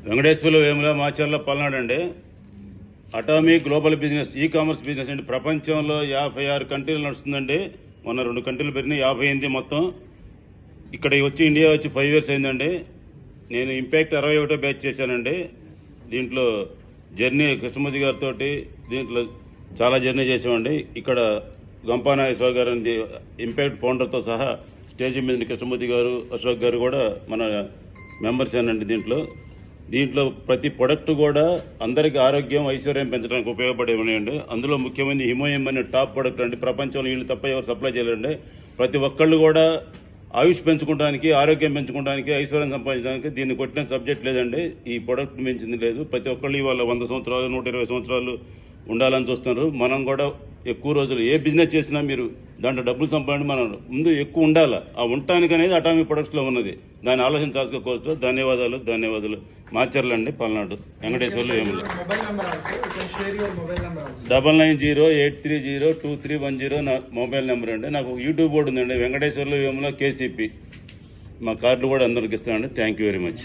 వెంకటేశ్వర్లు వేముల మాచర్ల పల్నాడు అండి. Atomy global business e commerce business అండి. ప్రపంచంలో 56 కంట్రీలు నడుస్తుందండి. మొన్న 2 కంట్రీలు పెట్టినాయి, 58 మొత్తం. ఇక్కడ వచ్చి ఇండియా వచ్చి 5 years అయిందండి. నేను ఇంపాక్ట్ 61 బ్యాచ్ చేశానండి. దీంట్లో జర్నీ కృష్ణమూర్తి గారితో దీంట్లో చాలా జర్నీ చేసామండి. ఇక్కడ గంపానాగేశ్వర గారు ఇంపాక్ట్ ఫౌండర్తో సహా స్టేజ్ మీద కృష్ణమూర్తి గారు, అశోక్ గారు కూడా మన మెంబర్స్ ఏనండి. దీంట్లో ప్రతి ప్రొడక్ట్ కూడా అందరికీ ఆరోగ్యం, ఐశ్వర్యం పెంచడానికి ఉపయోగపడేవండి. అందులో ముఖ్యమైనది హిమోయం అనే టాప్ ప్రొడక్ట్ అండి. ప్రపంచంలో వీళ్ళు తప్ప ఎవరు సప్లై చేయలేరండి. ప్రతి ఒక్కళ్ళు కూడా ఆయుష్ పెంచుకోవడానికి, ఆరోగ్యం పెంచుకోవడానికి, ఐశ్వర్యం సంపాదించడానికి దీన్ని కొట్టిన సబ్జెక్ట్ లేదండి. ఈ ప్రొడక్ట్ మించింది లేదు. ప్రతి ఒక్కళ్ళు ఇవాళ 100 సంవత్సరాలు 120 సంవత్సరాలు ఉండాలని చూస్తున్నారు. మనం కూడా ఎక్కువ రోజులు ఏ బిజినెస్ చేసినా మీరు దాంట్లో డబ్బులు సంపాదించి మనం ముందు ఎక్కువ ఉండాలి. ఆ ఉండటానికి అనేది అటామీ ప్రొడక్ట్స్లో ఉన్నది. దాన్ని ఆలోచించాల్సిన కోర్సు. ధన్యవాదాలు. మాచర్లండి, పల్నాడు. వెంకటేశ్వర్లు వేముల. 9908302310 నా మొబైల్ నెంబర్ అండి. నాకు యూట్యూబ్ బోర్డు ఉందండి, వెంకటేశ్వర్లు వేముల KCP. మా కార్డులు కూడా అందరికి ఇస్తానండి. Thank you very much.